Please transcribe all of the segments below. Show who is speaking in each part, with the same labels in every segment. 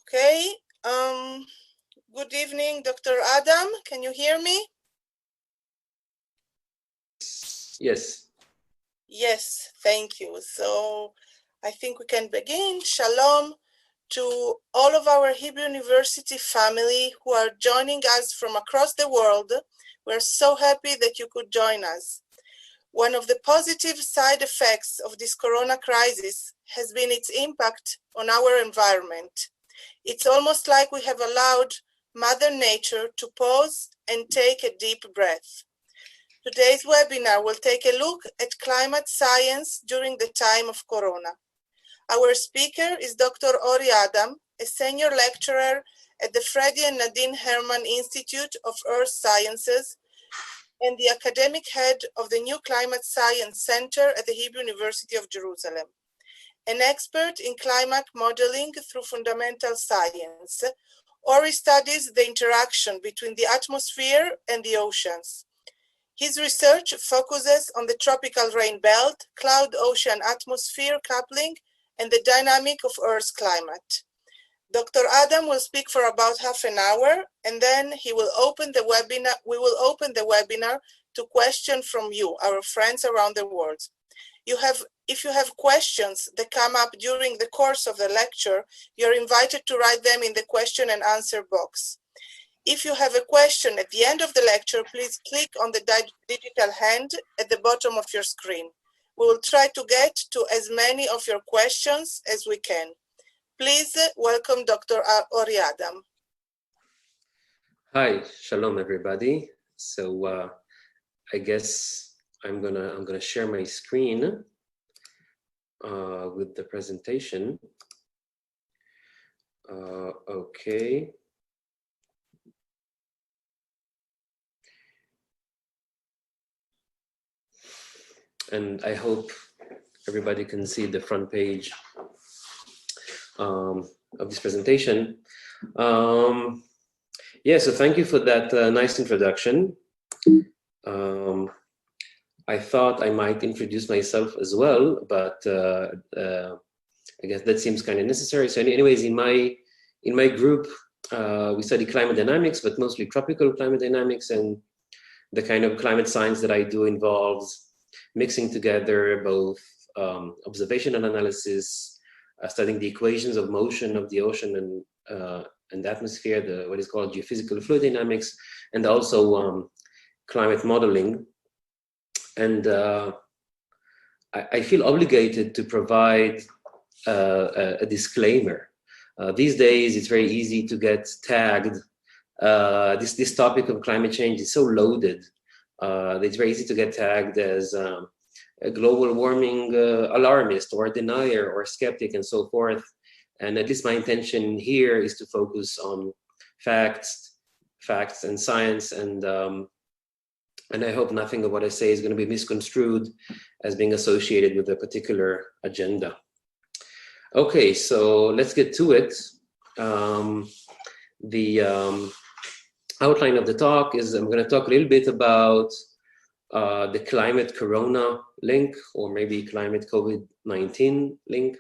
Speaker 1: Okay. Good evening, Dr. Adam. Can you hear me?
Speaker 2: Yes.
Speaker 1: Yes, thank you. So I think we can begin. Shalom to all of our Hebrew University family who are joining us from across the world. We're so happy that you could join us. One of the positive side effects of this corona crisis has been its impact on our environment. It's almost like we have allowed Mother Nature to pause and take a deep breath. Today's webinar will take a look at climate science during the time of corona. Our speaker is Dr. Ori Adam, a senior lecturer at the Fredy and Nadin Herrman Institute of Earth Sciences and the academic head of the New Climate Science Center at the Hebrew University of Jerusalem. An expert in climate modeling through fundamental science, Ori studies the interaction between the atmosphere and the oceans. His research focuses on the tropical rain belt, cloud-ocean atmosphere coupling, and the dynamic of Earth's climate. Dr. Adam will speak for about half an hour, and then we will open the webinar to questions from you, our friends around the world. If you have questions that come up during the course of the lecture, you're invited to write them in the question and answer box. If you have a question at the end of the lecture, please click on the digital hand at the bottom of your screen. We will try to get to as many of your questions as we can. Please welcome Dr. Ori Adam.
Speaker 2: Hi, shalom everybody. So I guess I'm gonna share my screen with the presentation. Okay. And I hope everybody can see the front page of this presentation. Yeah, so thank you for that nice introduction. I thought I might introduce myself as well, but I guess that seems kind of necessary. So anyways, in my group, we study climate dynamics, but mostly tropical climate dynamics, and the kind of climate science that I do involves mixing together both observational analysis, studying the equations of motion of the ocean and the atmosphere, what is called geophysical fluid dynamics, and also climate modeling. And I feel obligated to provide a disclaimer. These days, it's very easy to get tagged. This topic of climate change is so loaded. It's very easy to get tagged as a global warming alarmist or denier or skeptic and so forth. And at least my intention here is to focus on facts and science, and I hope nothing of what I say is going to be misconstrued as being associated with a particular agenda. Okay, so let's get to it. The outline of the talk is I'm going to talk a little bit about the climate corona link, or maybe climate COVID-19 link.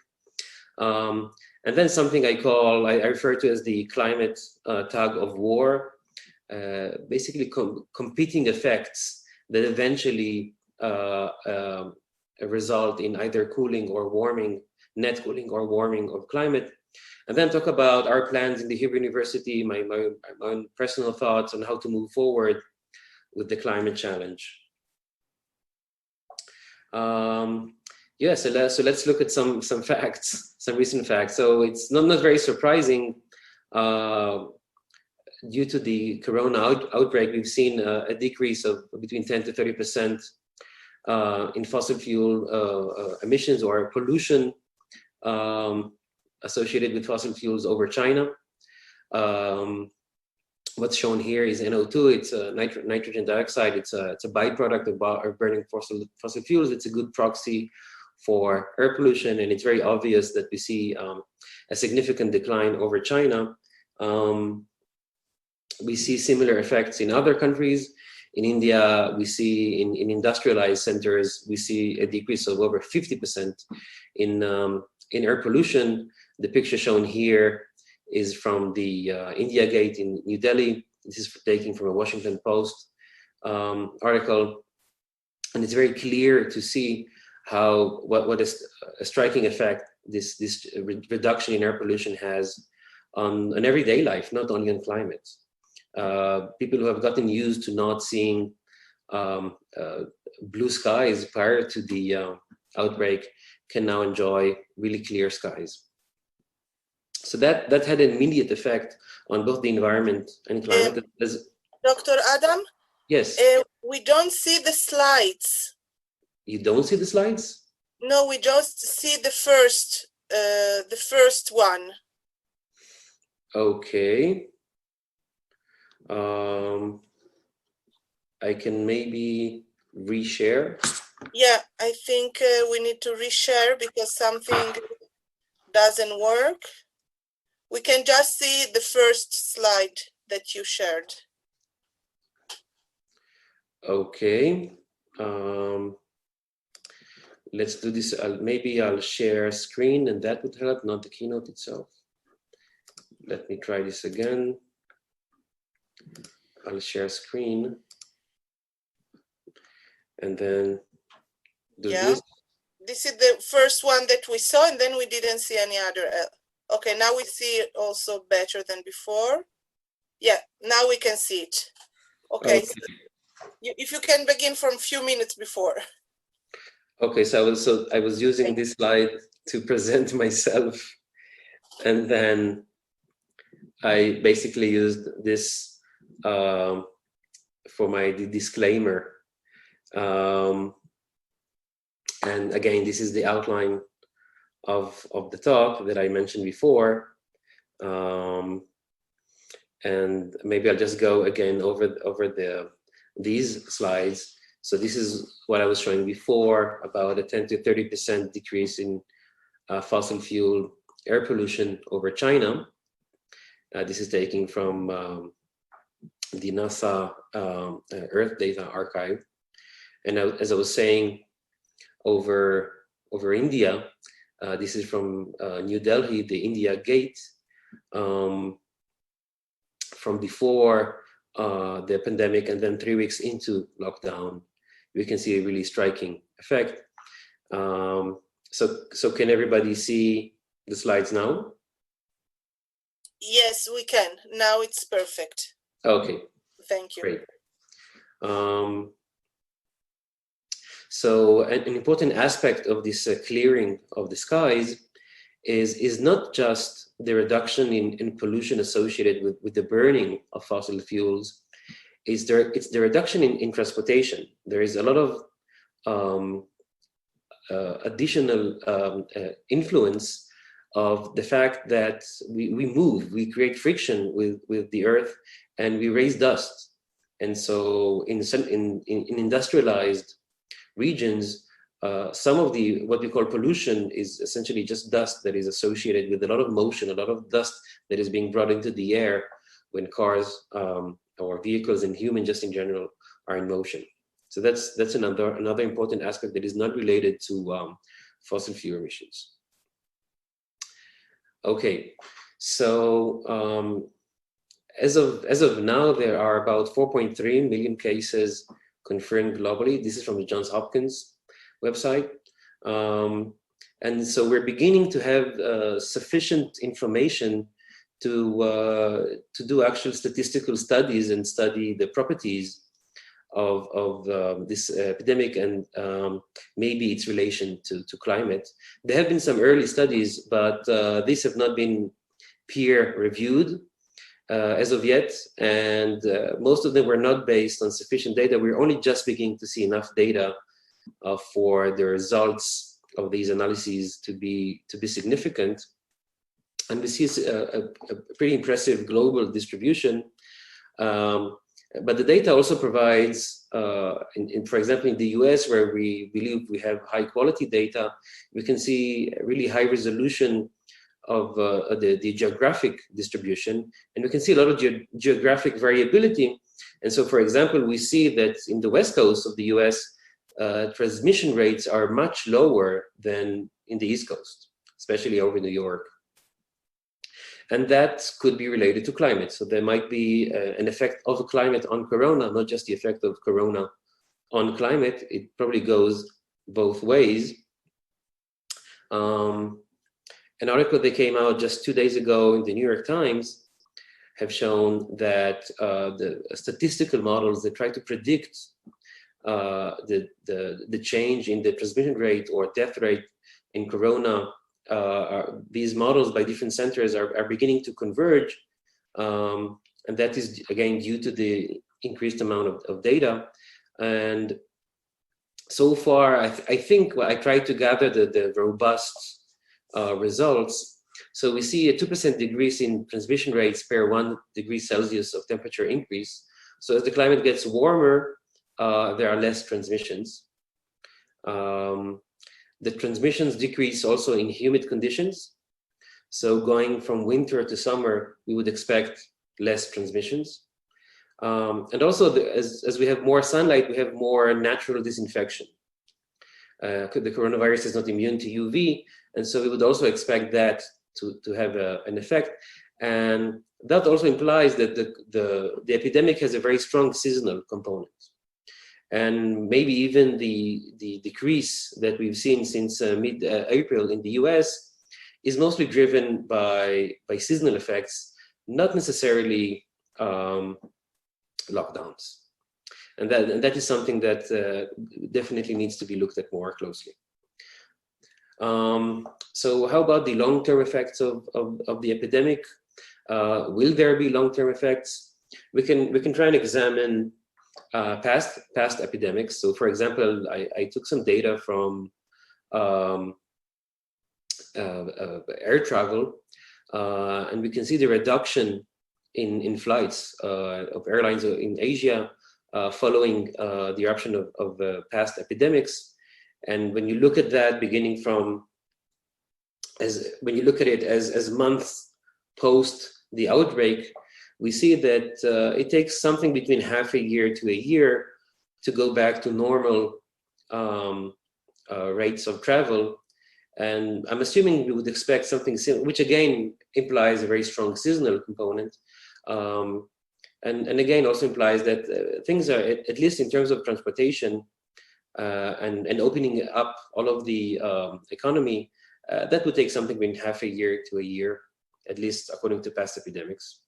Speaker 2: And then something I refer to as the climate tug of war, basically competing effects that eventually result in either cooling or warming, net cooling or warming of climate. And then talk about our plans in the Hebrew University, my own personal thoughts on how to move forward with the climate challenge. Yeah, so let's look at some facts, some recent facts. So it's not very surprising. Due to the corona outbreak, we've seen a decrease of between 10 to 30% in fossil fuel emissions or pollution associated with fossil fuels over China. What's shown here is NO2. It's nitrogen dioxide. It's a byproduct of burning fossil fuels. It's a good proxy for air pollution, and it's very obvious that we see a significant decline over China. We see similar effects in other countries. In India, we see in industrialized centers, we see a decrease of over 50% in air pollution. The picture shown here is from the India Gate in New Delhi. This is taken from a Washington Post article, and it's very clear to see how what is a striking effect this reduction in air pollution has on everyday life, not only on climate. People who have gotten used to not seeing blue skies prior to the outbreak can now enjoy really clear skies. So that had an immediate effect on both the environment and climate.
Speaker 1: Dr. Adam?
Speaker 2: Yes.
Speaker 1: We don't see the slides.
Speaker 2: You don't see the slides?
Speaker 1: No, we just see the first one.
Speaker 2: Okay. I can maybe reshare.
Speaker 1: Yeah, I think we need to reshare because something doesn't work. We can just see the first slide that you shared.
Speaker 2: Okay. Let's do this. Maybe I'll share screen and that would help, not the keynote itself. Let me try this again. I'll share screen and then do this.
Speaker 1: This is the first one that we saw, and then we didn't see any other. Okay, now we see it also better than before. Yeah, now we can see it. Okay, so if you can begin from a few minutes before.
Speaker 2: Okay, so I was using this slide to present myself, and then I basically used this for my disclaimer. And again, this is the outline of the talk that I mentioned before. And maybe I'll just go again over these slides. So this is what I was showing before about a 10 to 30% decrease in fossil fuel air pollution over China. This is taken from the NASA Earth Data Archive. And as I was saying, over India, this is from New Delhi, the India Gate, from before the pandemic and then 3 weeks into lockdown. We can see a really striking effect. So can everybody see the slides now?
Speaker 1: Yes, we can. Now it's perfect.
Speaker 2: Okay.
Speaker 1: Thank you.
Speaker 2: Great. So an important aspect of this clearing of the skies is not just the reduction in pollution associated with the burning of fossil fuels, it's the reduction in transportation. There is a lot of additional influence of the fact that we move, we create friction with the earth, and we raise dust. And so in industrialized regions, some of what we call pollution is essentially just dust that is associated with a lot of motion, a lot of dust that is being brought into the air when cars or vehicles and humans just in general are in motion. So that's another important aspect that is not related to fossil fuel emissions. Okay, so as of now, there are about 4.3 million cases confirmed globally. This is from the Johns Hopkins website. And so we're beginning to have sufficient information to do actual statistical studies and study the properties of this epidemic and maybe its relation to climate. There have been some early studies, but these have not been peer reviewed as of yet, and most of them were not based on sufficient data. We're only just beginning to see enough data for the results of these analyses to be significant. And we see a pretty impressive global distribution. But the data also provides, for example, in the US, where we believe we have high quality data, we can see really high resolution of the geographic distribution, and we can see a lot of geographic variability. And so, for example, we see that in the West Coast of the US, transmission rates are much lower than in the East Coast, especially over New York. And that could be related to climate. So there might be an effect of climate on corona, not just the effect of corona on climate. It probably goes both ways. An article that came out just 2 days ago in the New York Times have shown that the statistical models that try to predict the change in the transmission rate or death rate in corona, these models by different centers are beginning to converge. And that is, again, due to the increased amount of data. And so far, I think I tried to gather the robust results. So we see a 2% decrease in transmission rates per 1 degree Celsius of temperature increase. So as the climate gets warmer, there are less transmissions. The transmissions decrease also in humid conditions. So going from winter to summer, we would expect less transmissions. And also, as we have more sunlight, we have more natural disinfection. The coronavirus is not immune to UV, and so we would also expect that to have an effect. And that also implies that the epidemic has a very strong seasonal component. And maybe even the decrease that we've seen since mid-April in the US is mostly driven by seasonal effects, not necessarily lockdowns. And that is something that definitely needs to be looked at more closely. So how about the long-term effects of the epidemic? Will there be long-term effects? We can try and examine past epidemics. So for example, I took some data from air travel, and we can see the reduction in flights of airlines in Asia following the eruption of past epidemics. And when you look at that beginning from, when you look at it as months post the outbreak, we see that it takes something between half a year to a year to go back to normal rates of travel. And I'm assuming we would expect something similar, which again implies a very strong seasonal component. And again, also implies that things are, at least in terms of transportation and opening up all of the economy, that would take something between half a year to a year, at least according to past epidemics.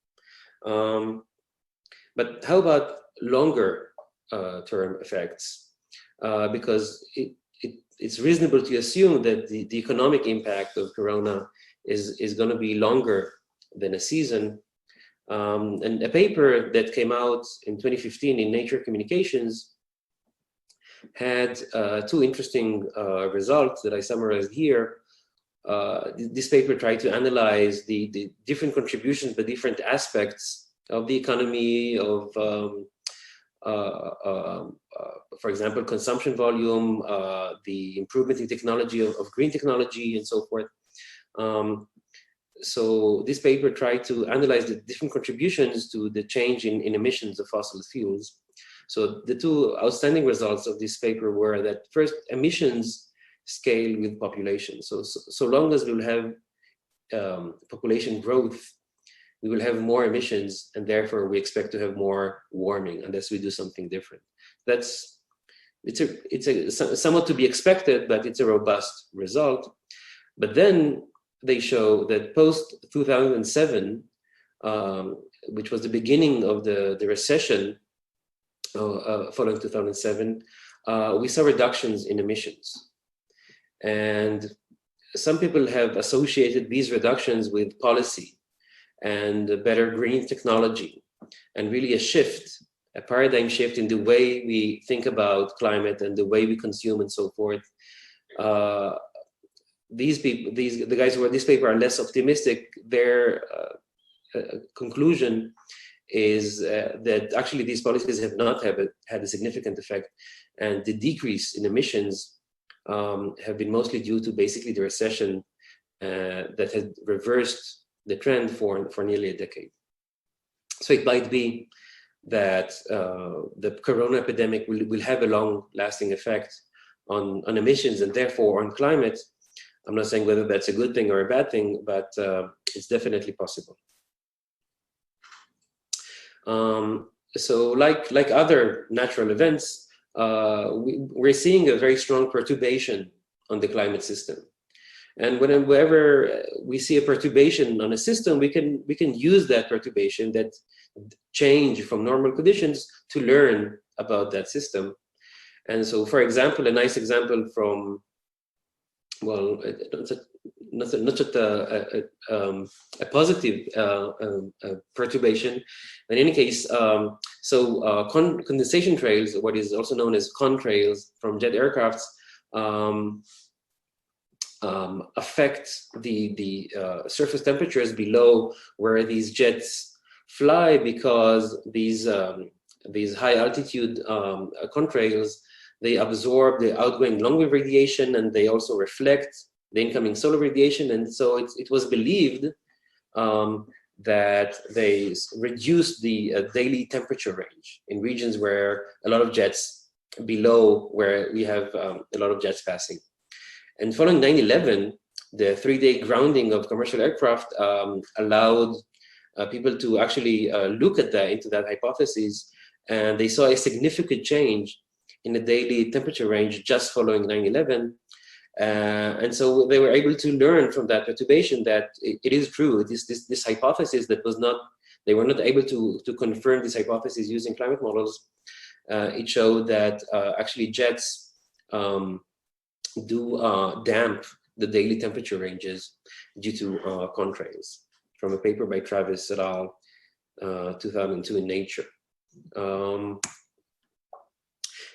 Speaker 2: But how about longer term effects? Because it's reasonable to assume that the economic impact of corona is going to be longer than a season. And a paper that came out in 2015 in Nature Communications had two interesting results that I summarized here. This paper tried to analyze the different contributions, the different aspects of the economy, of, for example, consumption volume, the improvement in technology of green technology, and so forth. So this paper tried to analyze the different contributions to the change in emissions of fossil fuels. So the two outstanding results of this paper were that first, emissions scale with population. So long as we will have population growth, we will have more emissions, and therefore we expect to have more warming unless we do something different. It's somewhat to be expected, but it's a robust result. But then they show that post 2007, which was the beginning of the recession following 2007, we saw reductions in emissions. And some people have associated these reductions with policy and better green technology, and really a paradigm shift in the way we think about climate and the way we consume and so forth. These people, the guys who wrote this paper are less optimistic. Their conclusion is that actually these policies have not had a significant effect, and the decrease in emissions have been mostly due to basically the recession that had reversed the trend for nearly a decade. So it might be that the corona epidemic will have a long-lasting effect on emissions and therefore on climate. I'm not saying whether that's a good thing or a bad thing, but it's definitely possible. So like other natural events, we're seeing a very strong perturbation on the climate system. And whenever we see a perturbation on a system, we can use that perturbation, that change from normal conditions, to learn about that system. And so, for example, a nice example from, well, not just a positive perturbation. In any case, condensation trails, what is also known as contrails from jet aircrafts, affect the surface temperatures below where these jets fly, because these high altitude contrails, they absorb the outgoing long-wave radiation, and they also reflect the incoming solar radiation. And so it was believed that they reduced the daily temperature range in regions where a lot of jets, below where we have a lot of jets passing. And following 9/11, the 3-day grounding of commercial aircraft allowed people to actually look at into that hypothesis, and they saw a significant change in the daily temperature range just following 9/11. And so they were able to learn from that perturbation that it is true. This hypothesis that was not, they were not able to confirm this hypothesis using climate models. It showed that actually jets do damp the daily temperature ranges due to contrails, from a paper by Travis et al. 2002 in Nature.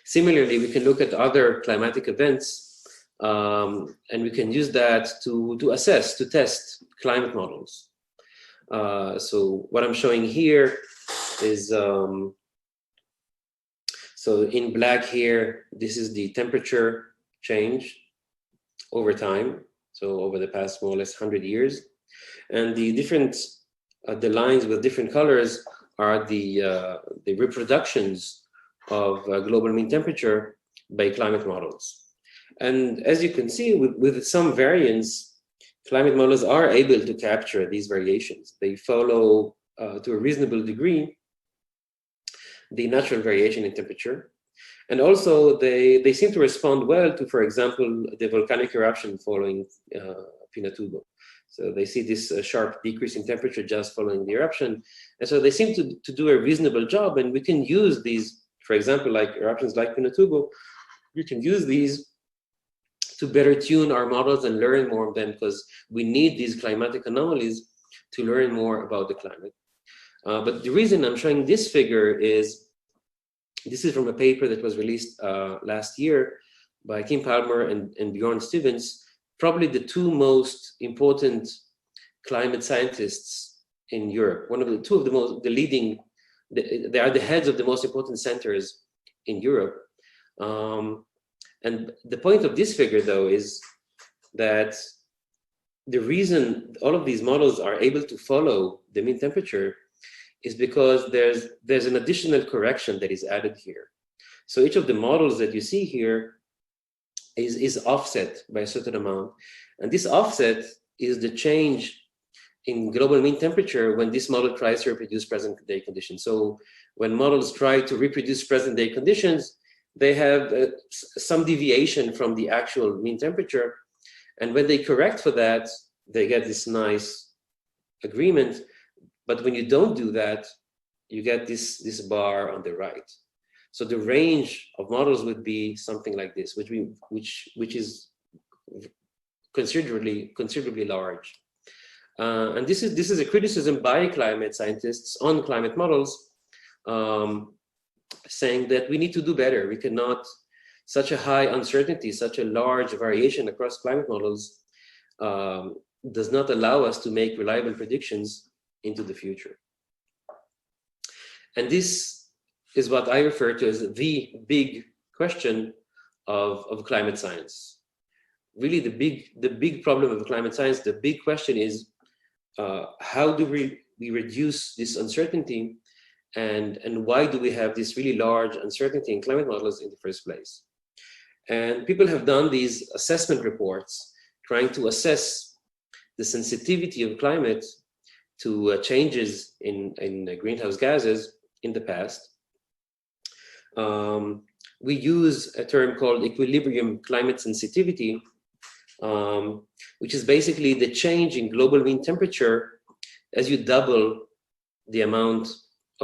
Speaker 2: Similarly, we can look at other climatic events, and we can use that to assess, to test climate models. So what I'm showing here is, so in black here, this is the temperature change over time, so over the past more or less 100 years. And the different, the lines with different colors are the reproductions of global mean temperature by climate models. And as you can see, with some variance, climate models are able to capture these variations. They follow, to a reasonable degree, the natural variation in temperature. And also, they seem to respond well to, for example, the volcanic eruption following Pinatubo. So they see this sharp decrease in temperature just following the eruption. And so they seem to do a reasonable job. And we can use these, for example, like eruptions like Pinatubo, we can use these to better tune our models and learn more of them, because we need these climatic anomalies to learn more about the climate. But the reason I'm showing this figure is, this is from a paper that was released last year by Kim Palmer and Bjorn Stevens, probably the two most important climate scientists in Europe. Two of the leading, they are the heads of the most important centers in Europe. And the point of this figure, though, is that the reason all of these models are able to follow the mean temperature is because there's an additional correction that is added here. So each of the models that you see here is offset by a certain amount. And this offset is the change in global mean temperature when this model tries to reproduce present day conditions. So when models try to reproduce present day conditions, they have some deviation from the actual mean temperature. And when they correct for that, they get this nice agreement. But when you don't do that, you get this bar on the right. So the range of models would be something like this, which is considerably large. And this is a criticism by climate scientists on climate models, saying that we need to do better. We cannot, such a high uncertainty, such a large variation across climate models does not allow us to make reliable predictions into the future. And this is what I refer to as the big question of climate science. Really, the big problem of climate science, the big question is, how do we reduce this uncertainty, and why do we have this really large uncertainty in climate models in the first place? And people have done these assessment reports trying to assess the sensitivity of climate to changes in greenhouse gases in the past. We use a term called equilibrium climate sensitivity, which is basically the change in global mean temperature as you double the amount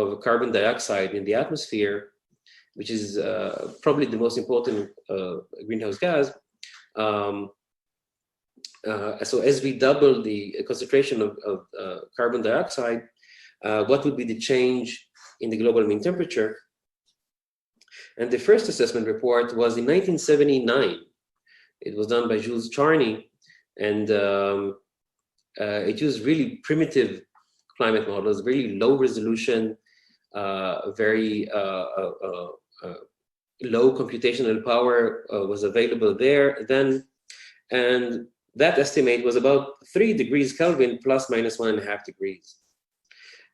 Speaker 2: of carbon dioxide in the atmosphere, which is probably the most important greenhouse gas. So as we double the concentration of carbon dioxide, what would be the change in the global mean temperature? And the first assessment report was in 1979. It was done by Jules Charney, and it used really primitive climate models, really low resolution, very low computational power was available there then, and that estimate was about 3 degrees Kelvin plus minus 1.5 degrees.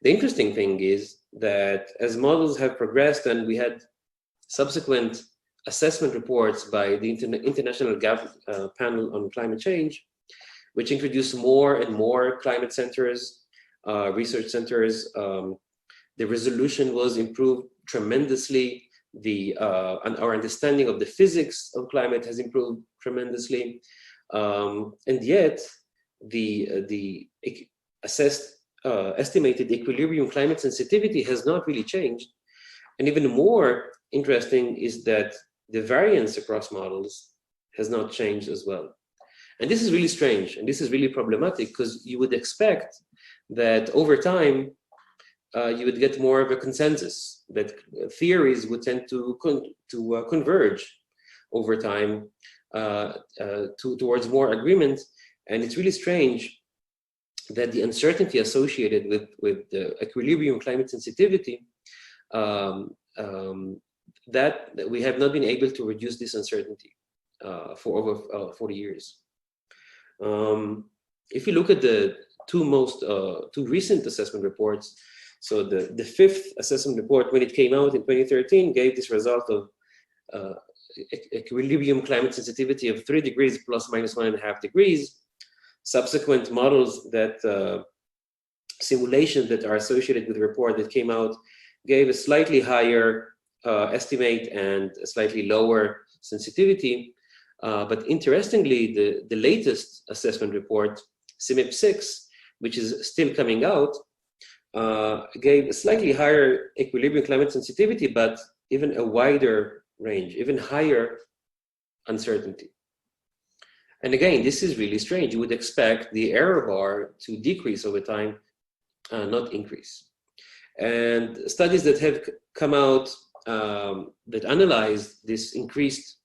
Speaker 2: The interesting thing is that as models have progressed and we had subsequent assessment reports by the International Panel on Climate Change, which introduced more and more climate centers, research centers, the resolution was improved tremendously. And our understanding of the physics of climate has improved tremendously. And yet, the assessed estimated equilibrium climate sensitivity has not really changed. And even more interesting is that the variance across models has not changed as well. And this is really strange, and this is really problematic, because you would expect that over time, you would get more of a consensus, that theories would tend to converge over time towards more agreement. And it's really strange that the uncertainty associated with the equilibrium climate sensitivity, that we have not been able to reduce this uncertainty for over 40 years. If you look at the two recent assessment reports, so the fifth assessment report, when it came out in 2013, gave this result of equilibrium climate sensitivity of 3 degrees plus minus 1.5 degrees. Subsequent models that simulations that are associated with the report that came out gave a slightly higher estimate and a slightly lower sensitivity. But interestingly, the latest assessment report, CMIP 6, which is still coming out, gave a slightly higher equilibrium climate sensitivity, but even a wider range, even higher uncertainty. And again, this is really strange. You would expect the error bar to decrease over time, not increase. And studies that have come out that analyze this increased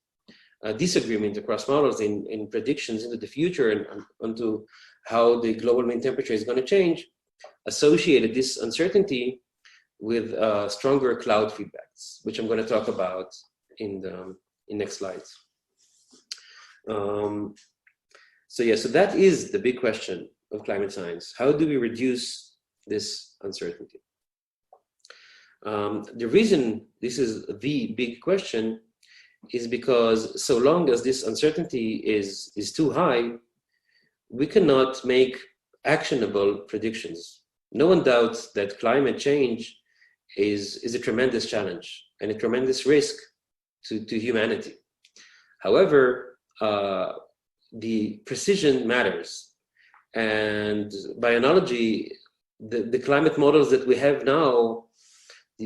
Speaker 2: disagreement across models in predictions into the future and onto how the global mean temperature is going to change, associated this uncertainty with stronger cloud feedbacks, which I'm going to talk about in next slides. So that is the big question of climate science. How do we reduce this uncertainty? The reason this is the big question is because so long as this uncertainty is too high, we cannot make actionable predictions. No one doubts that climate change is a tremendous challenge and a tremendous risk to humanity. However, the precision matters. And by analogy, the climate models that we have now,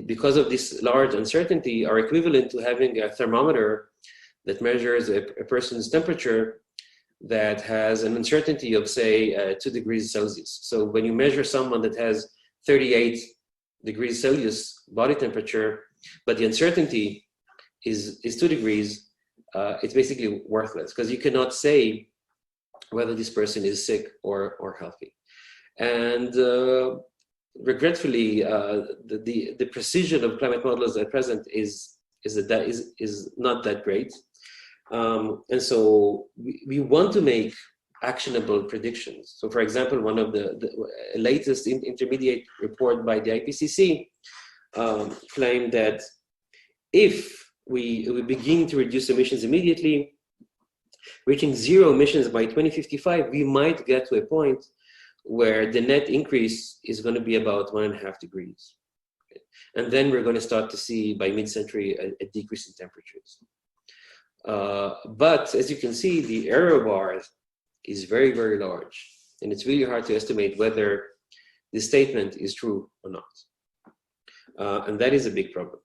Speaker 2: because of this large uncertainty, are equivalent to having a thermometer that measures a person's temperature that has an uncertainty of, say, 2 degrees Celsius. So when you measure someone that has 38 degrees Celsius body temperature, but the uncertainty is 2 degrees, it's basically worthless, because you cannot say whether this person is sick or healthy. And regretfully, the precision of climate models at present is not that great. And so we want to make actionable predictions. So for example, one of the latest intermediate report by the IPCC claimed that if we begin to reduce emissions immediately, reaching zero emissions by 2055, we might get to a point where the net increase is going to be about 1.5 degrees. And then we're going to start to see by mid-century a decrease in temperatures. But as you can see, the error bar is very, very large. And it's really hard to estimate whether this statement is true or not. And that is a big problem.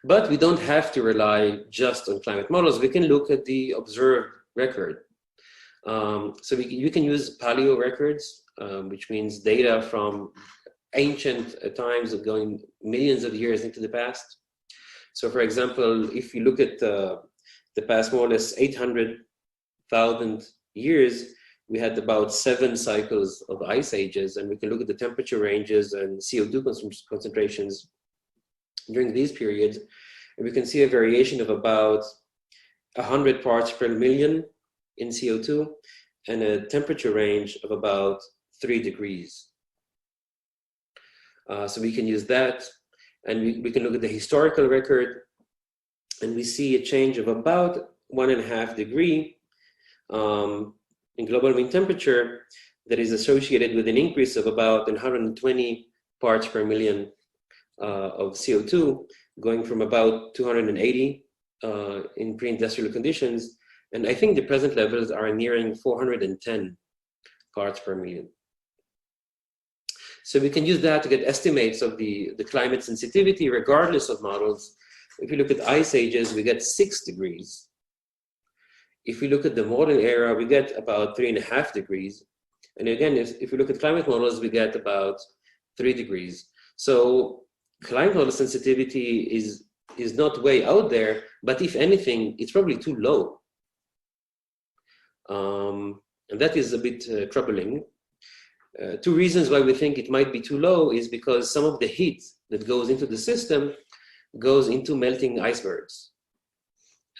Speaker 2: But we don't have to rely just on climate models. We can look at the observed record. So you can use paleo records, which means data from ancient times going millions of years into the past. So for example, if you look at the past more or less 800,000 years, we had about 7 cycles of ice ages, and we can look at the temperature ranges and CO2 concentrations during these periods, and we can see a variation of about 100 parts per million in CO2 and a temperature range of about 3 degrees. So we can use that, and we can look at the historical record, and we see a change of about 1.5 degrees in global mean temperature that is associated with an increase of about 120 parts per million of CO2, going from about 280 in pre-industrial conditions. And I think the present levels are nearing 410 parts per million. So we can use that to get estimates of the climate sensitivity regardless of models. If we look at ice ages, we get 6 degrees. If we look at the modern era, we get about 3.5 degrees. And again, if we look at climate models, we get about 3 degrees. So climate model sensitivity is not way out there, but if anything, it's probably too low. And that is a bit troubling. 2 reasons why we think it might be too low is because some of the heat that goes into the system goes into melting icebergs.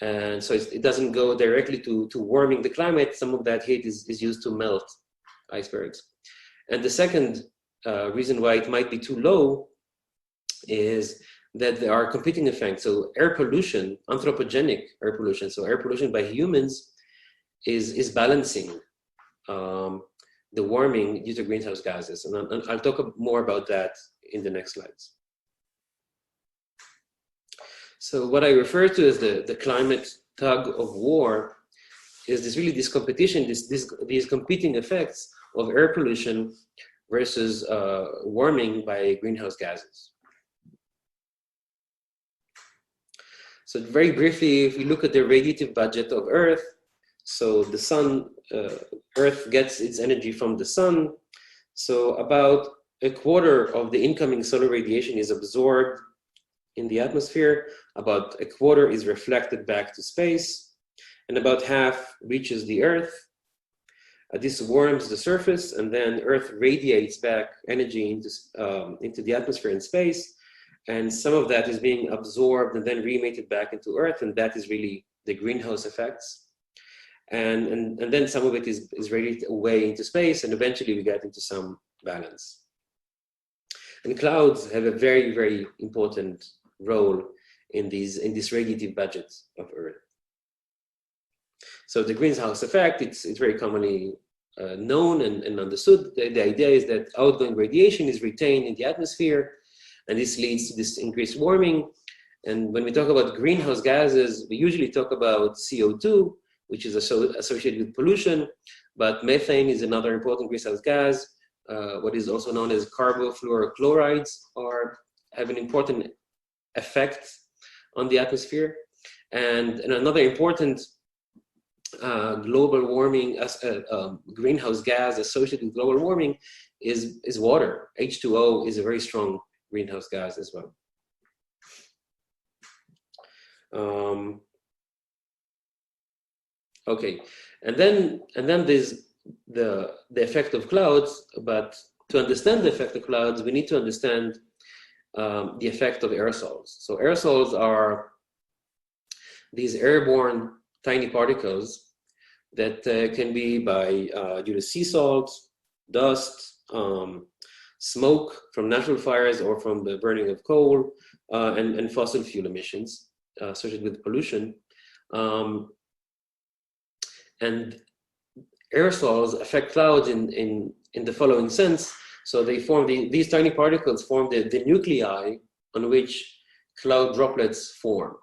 Speaker 2: And so it doesn't go directly to warming the climate. Some of that heat is used to melt icebergs. And the second reason why it might be too low is that there are competing effects. So air pollution, anthropogenic air pollution, so air pollution by humans is balancing the warming due to greenhouse gases. And I'll talk more about that in the next slides. So what I refer to as the climate tug of war is this competition, these competing effects of air pollution versus warming by greenhouse gases. So very briefly, if we look at the radiative budget of Earth, so the sun, Earth gets its energy from the sun. So about 1/4 of the incoming solar radiation is absorbed in the atmosphere, about 1/4 is reflected back to space, and about half reaches the Earth. This warms the surface, and then Earth radiates back energy into the atmosphere and space, and some of that is being absorbed and then re-emitted back into Earth, and that is really the greenhouse effects. And then some of it is radiated away into space, and eventually we get into some balance. And clouds have a very, very important role in this radiative budget of Earth. So the greenhouse effect, it's very commonly known and understood. The idea is that outgoing radiation is retained in the atmosphere, and this leads to this increased warming. And when we talk about greenhouse gases, we usually talk about CO2, which is associated with pollution, but methane is another important greenhouse gas. What is also known as carbofluorochlorides have an important effect on the atmosphere. And another important global warming, greenhouse gas associated with global warming is water. H2O is a very strong greenhouse gas as well. Okay, and then there's the effect of clouds. But to understand the effect of clouds, we need to understand the effect of aerosols. So aerosols are these airborne tiny particles that can be due to sea salt, dust, smoke from natural fires or from the burning of coal, and fossil fuel emissions associated with pollution. And aerosols affect clouds in the following sense. So they form these tiny particles form the nuclei on which cloud droplets form.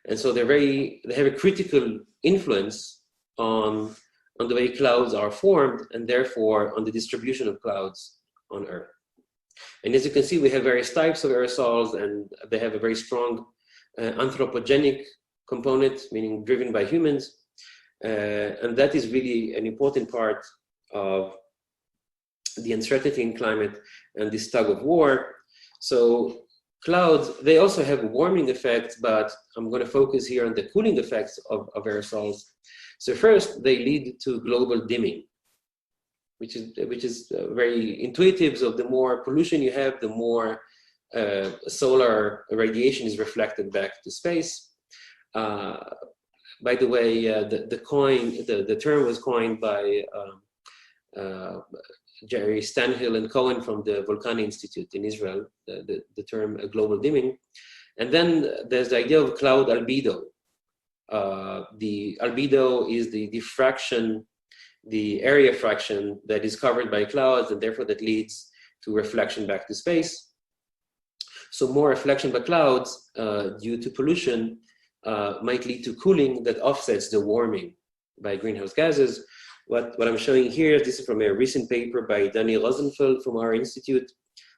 Speaker 2: And so they have a critical influence on the way clouds are formed, and therefore on the distribution of clouds on Earth. And as you can see, we have various types of aerosols, and they have a very strong anthropogenic component, meaning driven by humans. And that is really an important part of the uncertainty in climate and this tug of war. So clouds, they also have warming effects, but I'm going to focus here on the cooling effects of aerosols. So first, they lead to global dimming, which is very intuitive. So the more pollution you have, the more solar radiation is reflected back to space. By the way, the term was coined by Stanhill and Cohen from the Volcano Institute in Israel, the term global dimming. And then there's the idea of cloud albedo. The albedo is the fraction, the area fraction that is covered by clouds, and therefore that leads to reflection back to space. So more reflection by clouds due to pollution might lead to cooling that offsets the warming by greenhouse gases. What I'm showing here, this is from a recent paper by Danny Rosenfeld from our institute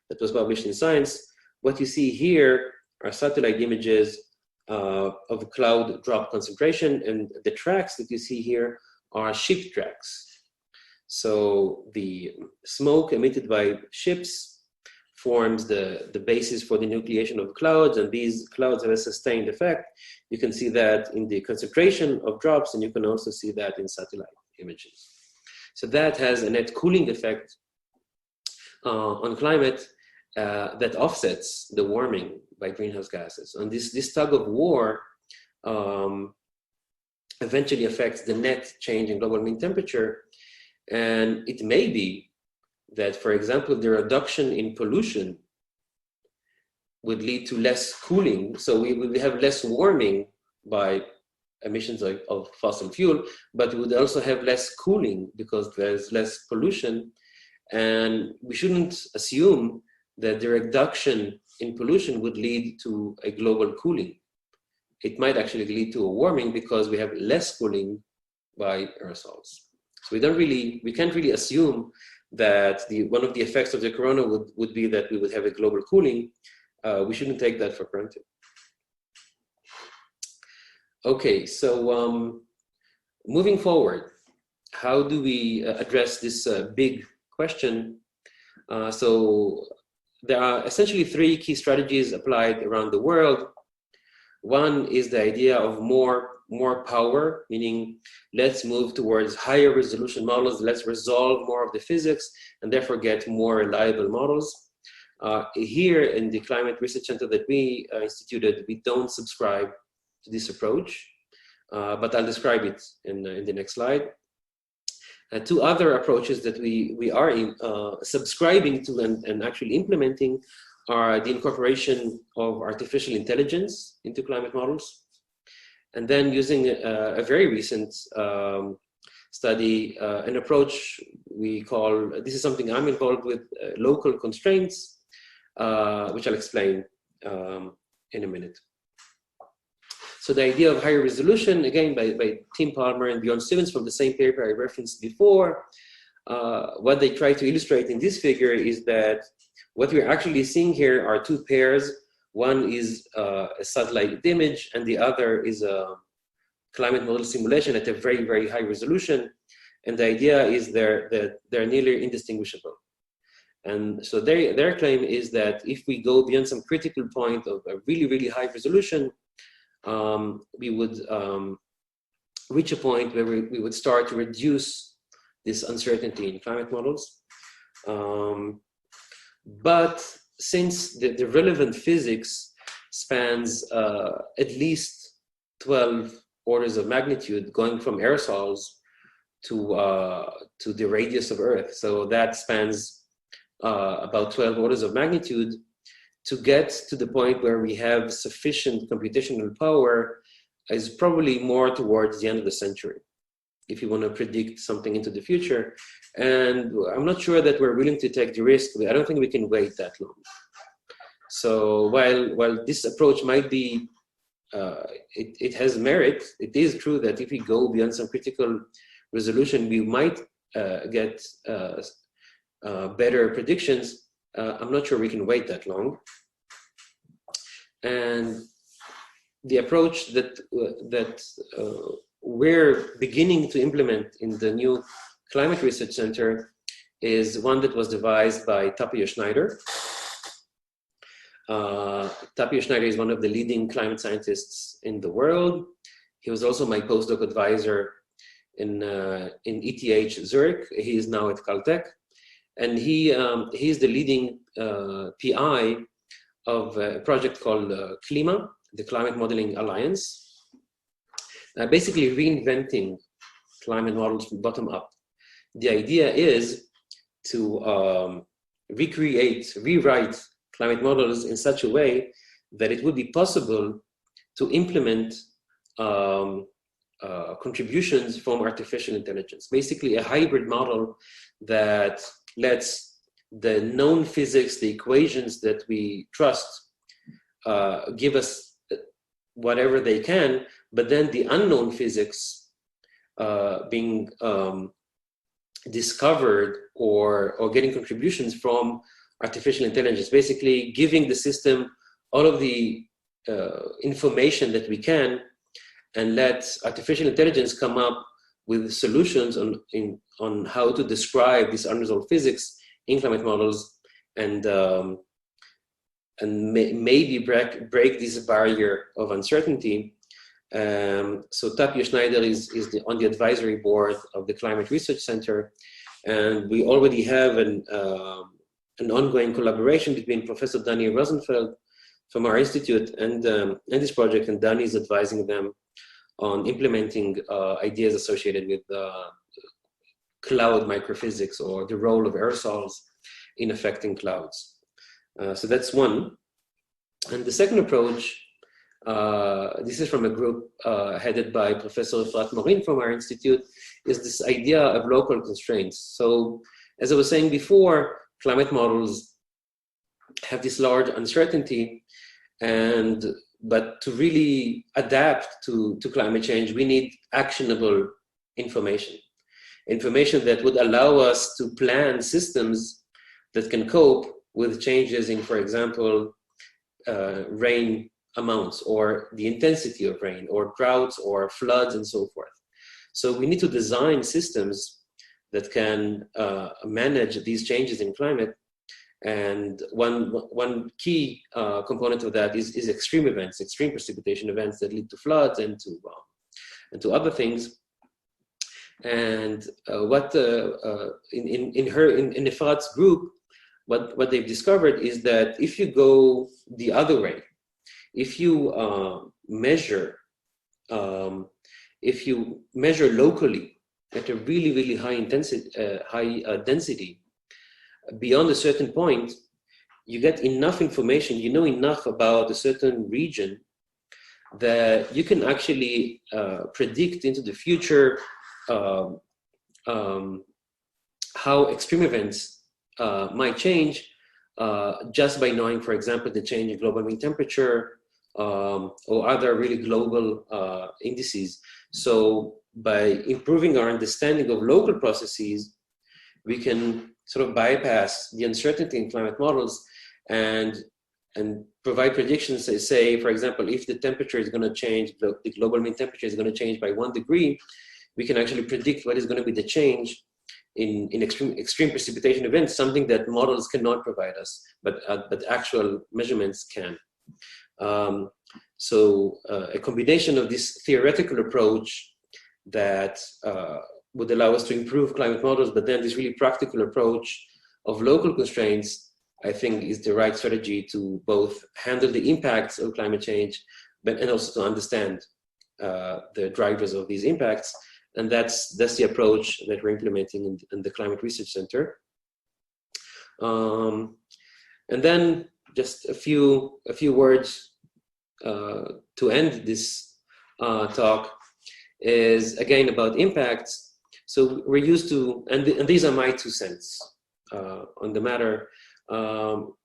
Speaker 2: that was published in Science. What you see here are satellite images of cloud drop concentration, and the tracks that you see here are ship tracks. So the smoke emitted by ships forms the basis for the nucleation of clouds, and these clouds have a sustained effect. You can see that in the concentration of drops, and you can also see that in satellite images. So that has a net cooling effect on climate that offsets the warming by greenhouse gases. And this tug of war eventually affects the net change in global mean temperature. And it may be that, for example, the reduction in pollution would lead to less cooling. So we have less warming by emissions of fossil fuel, but we would also have less cooling because there's less pollution. And we shouldn't assume that the reduction in pollution would lead to a global cooling. It might actually lead to a warming because we have less cooling by aerosols. So we can't really assume that one of the effects of the corona would be that we would have a global cooling. We shouldn't take that for granted. Okay, so moving forward, how do we address this big question? So there are essentially three key strategies applied around the world. One is the idea of more power, meaning let's move towards higher resolution models, let's resolve more of the physics, and therefore get more reliable models. Here in the Climate Research Center that we instituted, we don't subscribe to this approach, but I'll describe it in the next slide. Two other approaches that we are subscribing to and actually implementing are the incorporation of artificial intelligence into climate models, and then using a very recent study, an approach we call, this is something I'm involved with, local constraints, which I'll explain in a minute. So the idea of higher resolution, again, by Tim Palmer and Bjorn Stevens from the same paper I referenced before, what they try to illustrate in this figure is that what we're actually seeing here are two pairs. One is a satellite image, and the other is a climate model simulation at a very, very high resolution. And the idea is that they're nearly indistinguishable. And so their claim is that if we go beyond some critical point of a really, really high resolution, we would reach a point where we would start to reduce this uncertainty in climate models. But since the relevant physics spans at least 12 orders of magnitude, going from aerosols to the radius of Earth, so that spans about 12 orders of magnitude, to get to the point where we have sufficient computational power, is probably more towards the end of the century, if you want to predict something into the future. And I'm not sure that we're willing to take the risk. I don't think we can wait that long. So while this approach might be, it has merit, it is true that if we go beyond some critical resolution, we might get better predictions. I'm not sure we can wait that long. And the approach that we're beginning to implement in the new Climate Research Center is one that was devised by Tapio Schneider. Tapio Schneider is one of the leading climate scientists in the world. He was also my postdoc advisor in ETH Zurich. He is now at Caltech, and he's the leading PI of a project called CLIMA, the Climate Modeling Alliance, basically reinventing climate models from bottom up. The idea is to rewrite climate models in such a way that it would be possible to implement contributions from artificial intelligence, basically a hybrid model that lets the known physics, the equations that we trust, give us whatever they can, but then the unknown physics being discovered or getting contributions from artificial intelligence, basically giving the system all of the information that we can, and let artificial intelligence come up with solutions on how to describe this unresolved physics in climate models, and maybe break this barrier of uncertainty. So Tapio Schneider is on the advisory board of the Climate Research Center, and we already have an ongoing collaboration between Professor Danny Rosenfeld from our institute and this project, and Danny is advising them on implementing ideas associated with cloud microphysics, or the role of aerosols in affecting clouds. So that's one. And the second approach, this is from a group headed by Professor Efrat Morin from our institute, is this idea of local constraints. So as I was saying before, climate models have this large uncertainty, but to really adapt to climate change, we need actionable information that would allow us to plan systems that can cope with changes in, for example, rain amounts, or the intensity of rain, or droughts, or floods, and so forth. So we need to design systems that can manage these changes in climate. And one key component of that is extreme events, extreme precipitation events that lead to floods and to other things. And what in Efrat's group, what they've discovered is that if you go the other way, if you measure locally at a really high intensity, density, beyond a certain point, you get enough information, you know enough about a certain region that you can actually predict into the future how extreme events might change just by knowing, for example, the change in global mean temperature or other really global indices. So by improving our understanding of local processes, we can sort of bypass the uncertainty in climate models and provide predictions that say, for example, if the temperature is going to change, the global mean temperature is going to change by 1 degree, we can actually predict what is going to be the change in extreme precipitation events, something that models cannot provide us, but actual measurements can. So a combination of this theoretical approach that would allow us to improve climate models, but then this really practical approach of local constraints, I think, is the right strategy to both handle the impacts of climate change, and also to understand the drivers of these impacts. And that's the approach that we're implementing in the Climate Research Center. And then just a few words to end this talk is again about impacts. So we're used to, and these are my 2 cents on the matter.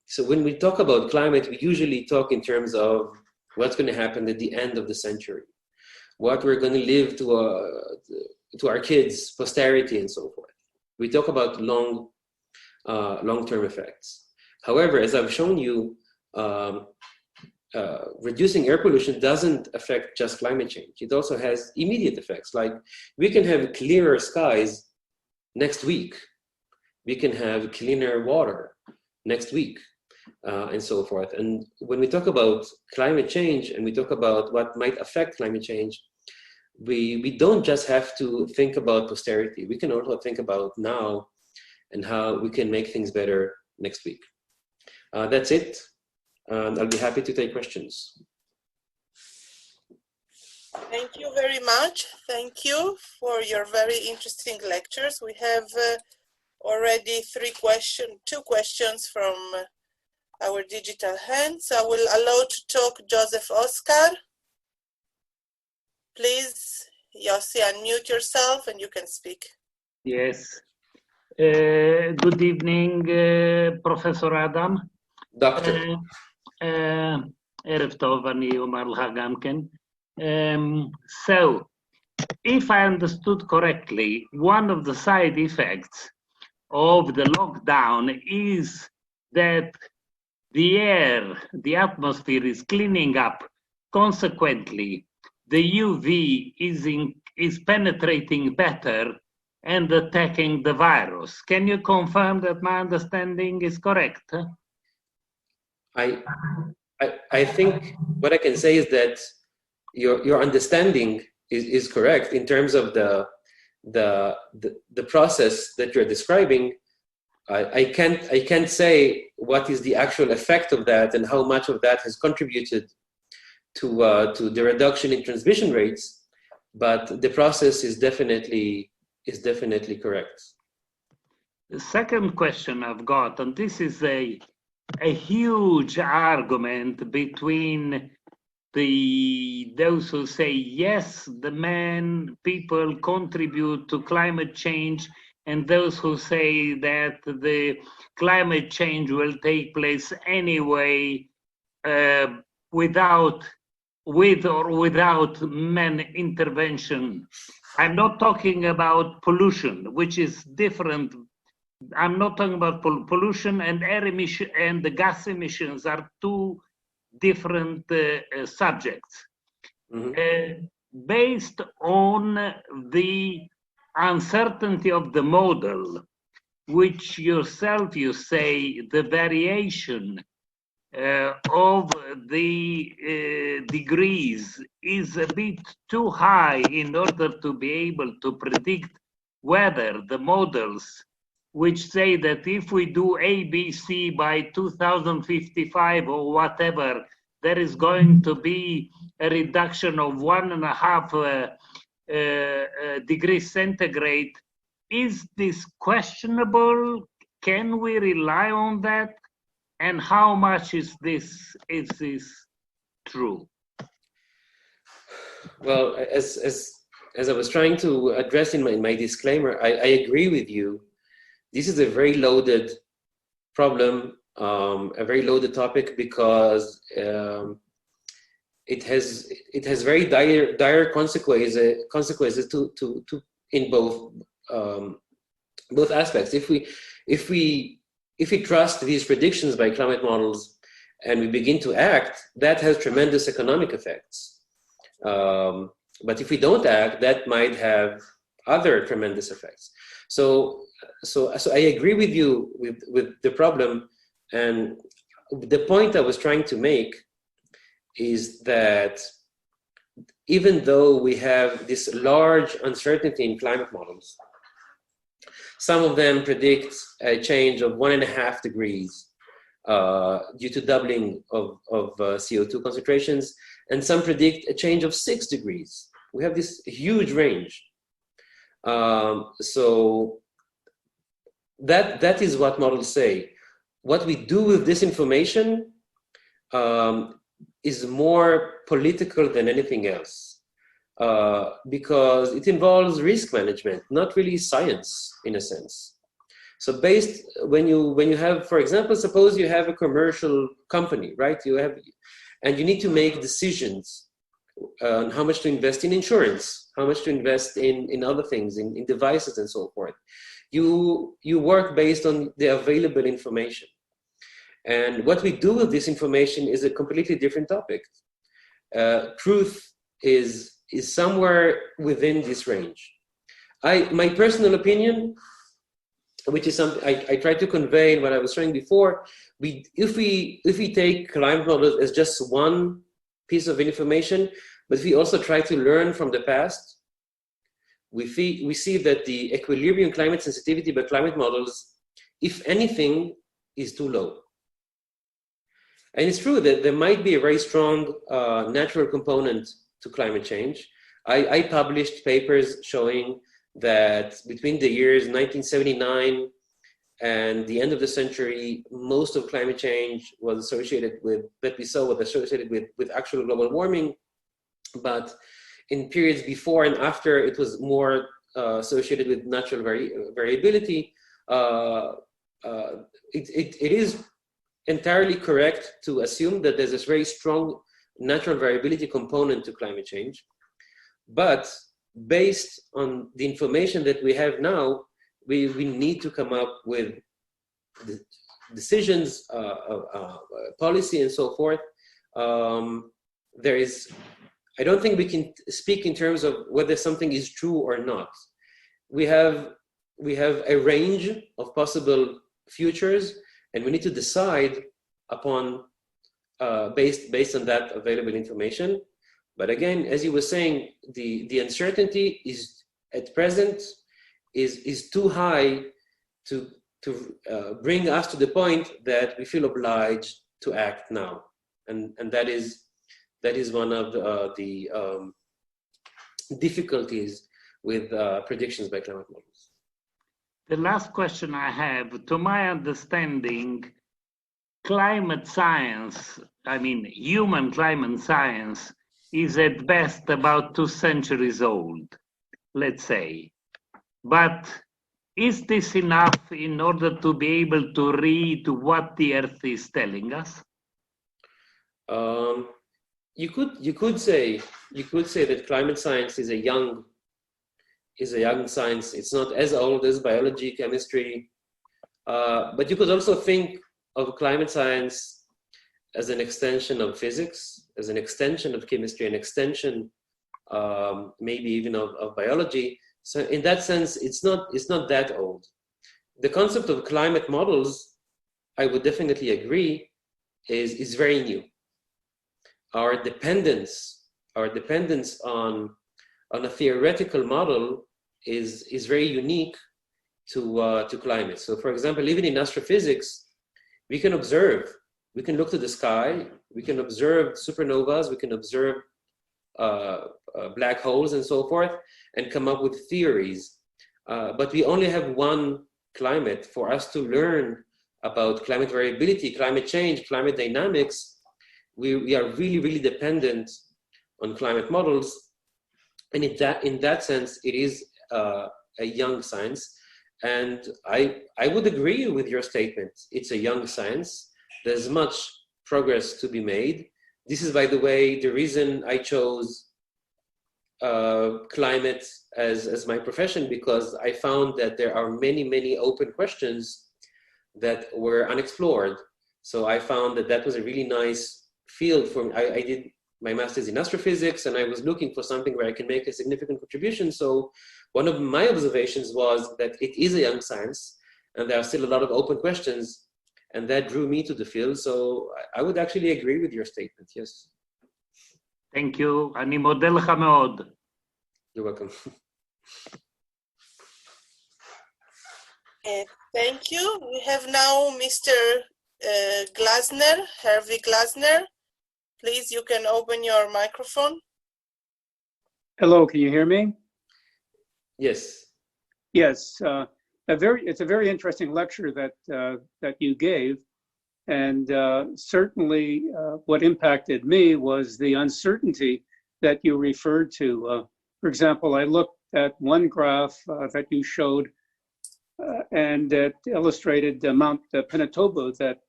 Speaker 2: So when we talk about climate, we usually talk in terms of what's going to happen at the end of the century, what we're going to leave to our kids, posterity, and so forth. We talk about long-term effects. However, as I've shown you, reducing air pollution doesn't affect just climate change. It also has immediate effects. Like we can have clearer skies next week. We can have cleaner water next week, and so forth. And when we talk about climate change and we talk about what might affect climate change, we don't just have to think about posterity. We can also think about now and how we can make things better next week. That's it. I'll be happy to take questions.
Speaker 1: Thank you very much. Thank you for your very interesting lectures. We have already 2 questions from our digital hands. I will allow to talk Joseph Oscar. Please, Yossi, unmute yourself and you can speak.
Speaker 3: Yes. Good evening, Professor Adam.
Speaker 2: Doctor.
Speaker 3: ערב טוב, אני אומר לך גם כן. So, if I understood correctly, one of the side effects of the lockdown is that the air, the atmosphere is cleaning up. Consequently, the UV is penetrating better and attacking the virus. Can you confirm that my understanding is correct?
Speaker 2: I think what I can say is that your understanding is correct in terms of the process that you're describing. I can't say what is the actual effect of that and how much of that has contributed to the reduction in transmission rates, but the process is definitely correct.
Speaker 3: The second question I've got, and this is a huge argument between those who say yes, people contribute to climate change, and those who say that the climate change will take place anyway, with or without man intervention. I'm not talking about pollution, which is different. I'm not talking about pollution, and air emission and the gas emissions are 2 different subjects. Mm-hmm. Based on the uncertainty of the model, which yourself you say the variation of the degrees is a bit too high in order to be able to predict whether the models which say that if we do ABC by 2055 or whatever, there is going to be a reduction of 1.5 degrees centigrade. Is this questionable? Can we rely on that? And how much is this true?
Speaker 2: Well, as I was trying to address in my disclaimer, I agree with you. This is a very loaded problem, a very loaded topic, because it has very dire consequences to in both aspects. If we trust these predictions by climate models and we begin to act, that has tremendous economic effects. But if we don't act, that might have other tremendous effects. So I agree with you with the problem, and the point I was trying to make is that even though we have this large uncertainty in climate models, some of them predict a change of 1.5 degrees due to doubling of CO2 concentrations, and some predict a change of 6 degrees. We have this huge range. So that is what models say. What we do with this information is more political than anything else. because it involves risk management, not really science in a sense. So when you have, for example, suppose you have a commercial company, right? And you need to make decisions on how much to invest in insurance, how much to invest in other things, in devices and so forth. You work based on the available information. And what we do with this information is a completely different topic. Truth is somewhere within this range. My personal opinion, which is something I tried to convey in what I was showing before, if we take climate models as just one piece of information, but we also try to learn from the past, we see that the equilibrium climate sensitivity by climate models, if anything, is too low. And it's true that there might be a very strong natural component to climate change. I published papers showing that between the years 1979 and the end of the century, most of climate change was associated with, that we saw was associated with actual global warming. But in periods before and after, it was more associated with natural variability. It is entirely correct to assume that there's this very strong natural variability component to climate change. But based on the information that we have now, we need to come up with the decisions, policy, and so forth. I don't think we can speak in terms of whether something is true or not. We have a range of possible futures, and we need to decide upon based on that available information. But again, as you were saying, the uncertainty is at present is too high to bring us to the point that we feel obliged to act now, and that is one of the difficulties with predictions by climate models.
Speaker 3: The last question I have, to my understanding, climate science, I mean human climate science, is at best about 2 centuries old, let's say. But is this enough in order to be able to read what the Earth is telling us?
Speaker 2: You could say that climate science is a young science. It's not as old as biology, chemistry, but you could also think of climate science as an extension of physics, as an extension of chemistry, an extension maybe even of biology. So in that sense, it's not that old. The concept of climate models, I would definitely agree, is very new. Our dependence on a theoretical model is very unique to climate. So for example, even in astrophysics, we can look to the sky, we can observe supernovas, we can observe black holes and so forth, and come up with theories. But we only have one climate. For us to learn about climate variability, climate change, climate dynamics, we are really, really dependent on climate models. And in that sense, it is a young science. And I would agree with your statement. It's a young science. There's much progress to be made. This is, by the way, the reason I chose climate as my profession, because I found that there are many, many open questions that were unexplored. So I found that was a really nice field for me. I did my master's in astrophysics, and I was looking for something where I can make a significant contribution. So one of my observations was that it is a young science, and there are still a lot of open questions, and that drew me to the field. So I would actually agree with your statement, yes.
Speaker 3: Thank you. אני מודה לך מאוד.
Speaker 2: You're welcome.
Speaker 1: Thank you. We have now Mr. Glasner, Hervé Glasner. Please, you can open your microphone.
Speaker 4: Hello, can you hear me?
Speaker 2: Yes.
Speaker 4: Yes, it's a very interesting lecture that you gave, and certainly what impacted me was the uncertainty that you referred to. For example, I looked at one graph that you showed, and it illustrated Mount Pinatubo that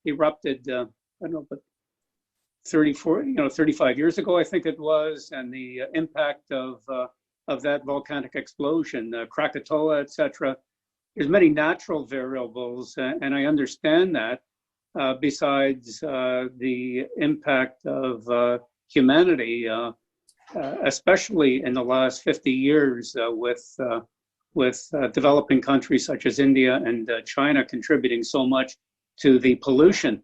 Speaker 4: erupted, I don't know, but 35 years ago, I think it was, and the impact of that volcanic explosion, Krakatoa, etc. There's many natural variables, and I understand that. Besides the impact of humanity, especially in the last 50 years, with developing countries such as India and China contributing so much to the pollution.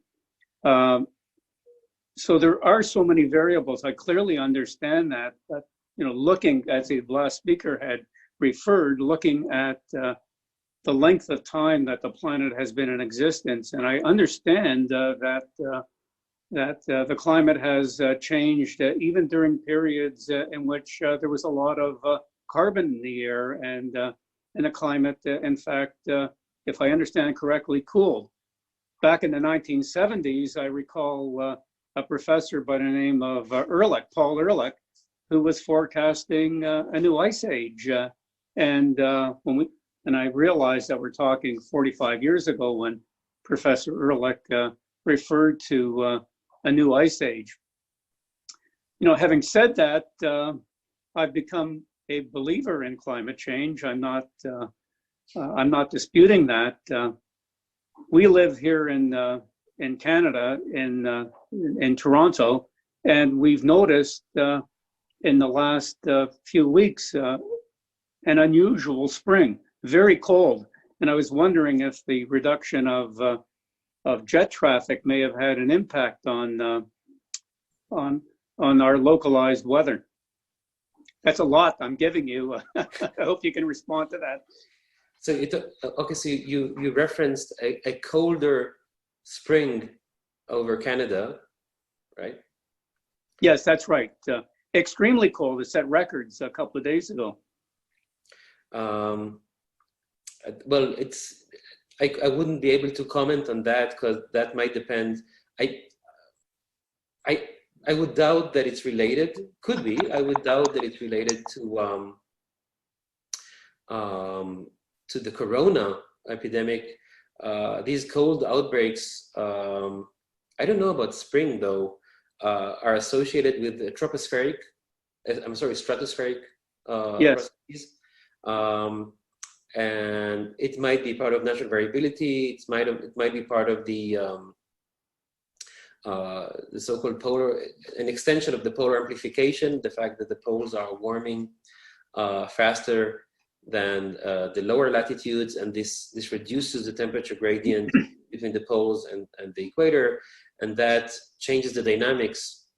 Speaker 4: So there are so many variables. I clearly understand that, but looking, as the last speaker had referred, looking at the length of time that the planet has been in existence, and I understand that the climate has changed even during periods in which there was a lot of carbon in the air, and the climate, in fact, if I understand correctly, cooled. Back in the 1970s, I recall a professor by the name of Paul Ehrlich, who was forecasting a new ice age. And I realized that we're talking 45 years ago when Professor Ehrlich referred to a new ice age. Having said that, I've become a believer in climate change. I'm not disputing that. We live here in Canada, in Toronto, and we've noticed in the last few weeks an unusual spring, very cold. And I was wondering if the reduction of jet traffic may have had an impact on our localized weather. That's a lot I'm giving you. I hope you can respond to that.
Speaker 2: So so you referenced a colder spring over Canada, right?
Speaker 4: Yes, that's right. Extremely cold. It set records a couple of days ago.
Speaker 2: Well, I wouldn't be able to comment on that because that might depend. I would doubt that it's related. Could be. I would doubt that it's related to the corona epidemic. These cold outbreaks, I don't know about spring though, are associated with the stratospheric
Speaker 4: yes.
Speaker 2: processes. And it might be part of natural variability. It might be part of the so-called an extension of the polar amplification, the fact that the poles are warming faster than the lower latitudes, and this reduces the temperature gradient between the poles and the equator, and that changes the dynamics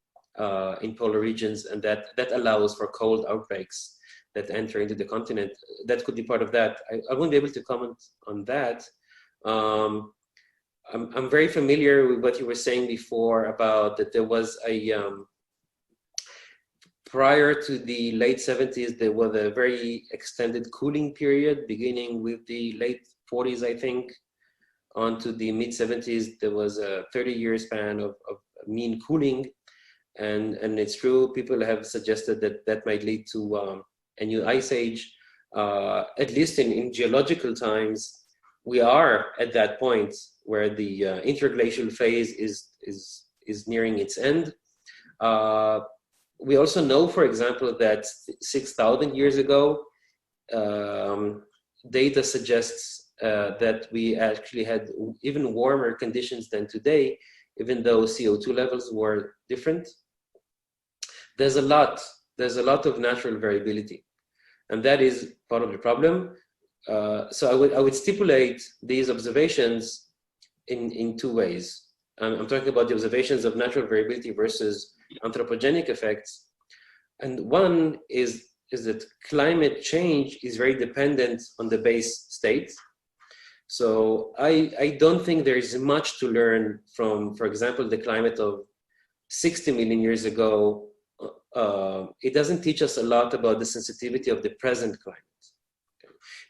Speaker 2: in polar regions, and that allows for cold outbreaks that enter into the continent. That could be part of that. I won't be able to comment on that. I'm very familiar with what you were saying before about that there was prior to the late 70s, there was a very extended cooling period beginning with the late 40s, I think, on to the mid 70s. There was a 30-year span of mean cooling. And it's true, people have suggested that might lead to a new ice age. At least in geological times, we are at that point where the interglacial phase is nearing its end. We also know, for example, that 6,000 years ago, data suggests that we actually had even warmer conditions than today, even though CO2 levels were different. There's a lot of natural variability, and that is part of the problem. So I would stipulate these observations in two ways. I'm talking about the observations of natural variability versus anthropogenic effects. And one is that climate change is very dependent on the base state. So I don't think there is much to learn from, for example, the climate of 60 million years ago. It doesn't teach us a lot about the sensitivity of the present climate.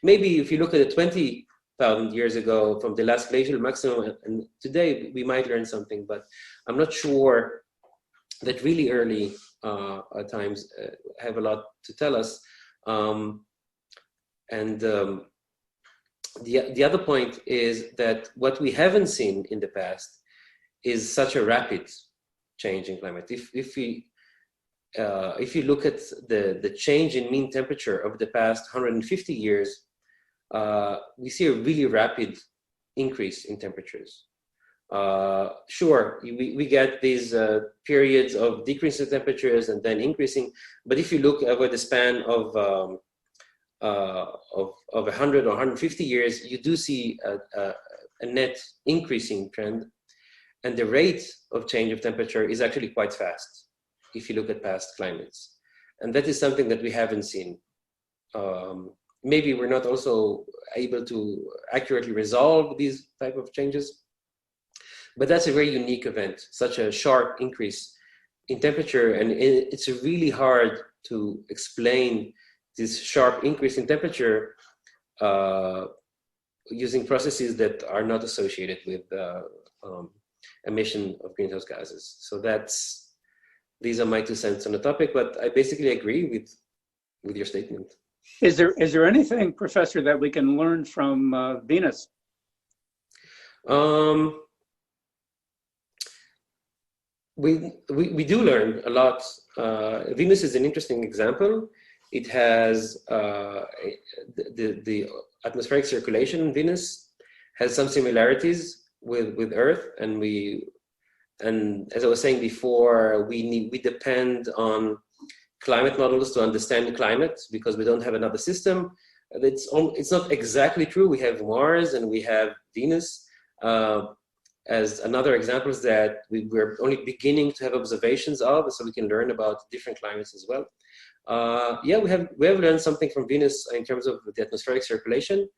Speaker 2: Maybe if you look at the 20,000 years ago from the last glacial maximum and today, we might learn something, but I'm not sure that really early times have a lot to tell us. The other point is that what we haven't seen in the past is such a rapid change in climate. If you look at the change in mean temperature over the past 150 years, we see a really rapid increase in temperatures. Sure, we get these periods of decreasing temperatures and then increasing, but if you look over the span of 100 or 150 years, you do see a net increasing trend, and the rate of change of temperature is actually quite fast if you look at past climates, and that is something that we haven't seen. Maybe we're not also able to accurately resolve these type of changes, but that's a very unique event, such a sharp increase in temperature, and it's really hard to explain this sharp increase in temperature using processes that are not associated with emission of greenhouse gases. So these are my 2 cents on the topic, but I basically agree with your statement.
Speaker 4: Is there anything, Professor, that we can learn from Venus?
Speaker 2: We do learn a lot. Venus is an interesting example. It has the atmospheric circulation in Venus has some similarities with Earth, and as I was saying before, we depend on climate models to understand the climate because we don't have another system. It's not exactly true. We have Mars and we have Venus as another examples that we're only beginning to have observations of, so we can learn about different climates as well. Yeah, we have learned something from Venus in terms of the atmospheric circulation,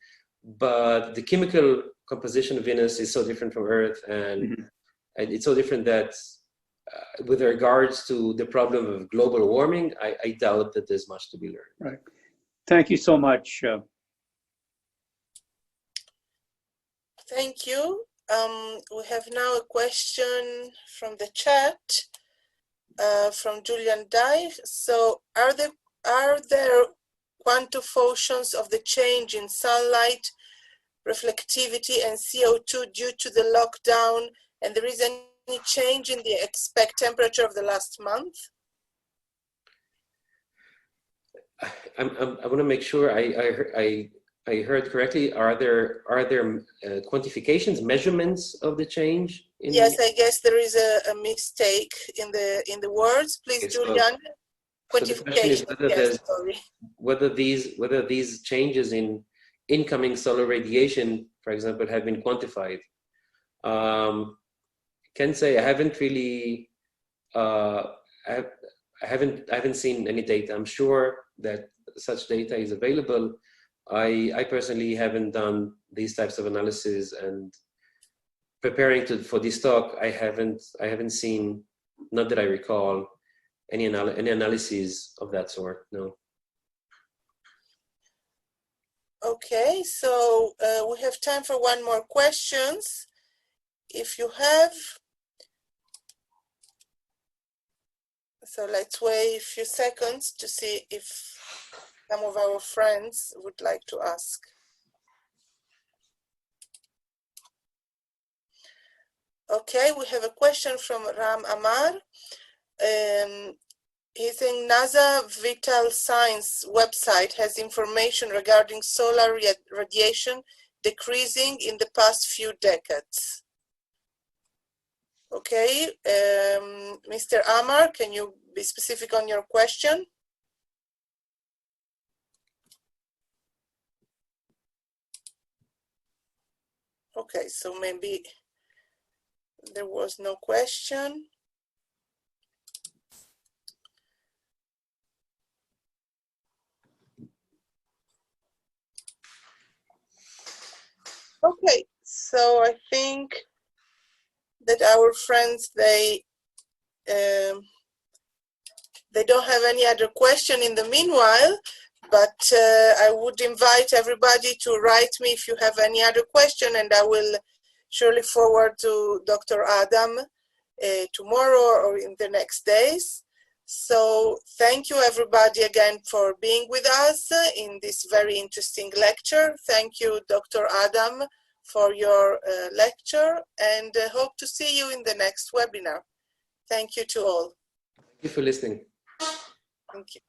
Speaker 2: but the chemical composition of Venus is so different from Earth, and it's so different that with regards to the problem of global warming, I doubt that there's much to be learned.
Speaker 4: Right. Thank you so much.
Speaker 1: Thank you. We have now a question from the chat from Julian Dye. So are there quantifications of the change in sunlight, reflectivity, and CO2 due to the lockdown, and there is any change in the expected temperature of the last month?
Speaker 2: I want to make sure I heard correctly. Are there quantifications, measurements of the change?
Speaker 1: Yes, I guess there is a mistake in the words. Please,
Speaker 2: Okay,
Speaker 1: Julian.
Speaker 2: So the question is whether these changes in incoming solar radiation, for example, have been quantified. Can say I haven't really. I haven't seen any data. I'm sure that such data is available. I personally haven't done these types of analysis, and preparing for this talk, I haven't seen, not that I recall, any analyses of that sort. No.
Speaker 1: Okay, so we have time for one more questions. If you have. So let's wait a few seconds to see if some of our friends would like to ask. Okay, we have a question from Ram Amar. He's saying NASA Vital Signs website has information regarding solar radiation decreasing in the past few decades. Okay, Mr. Amar, can you be specific on your question? Okay, so maybe there was no question. Okay, so I think that our friends, they don't have any other question in the meanwhile, but I would invite everybody to write me if you have any other question, and I will surely forward to Dr. Adam tomorrow or in the next days. So thank you everybody again for being with us in this very interesting lecture. Thank you, Dr. Adam, for your lecture, and hope to see you in the next webinar. Thank you to all.
Speaker 2: Thank you for listening.
Speaker 1: Thank you.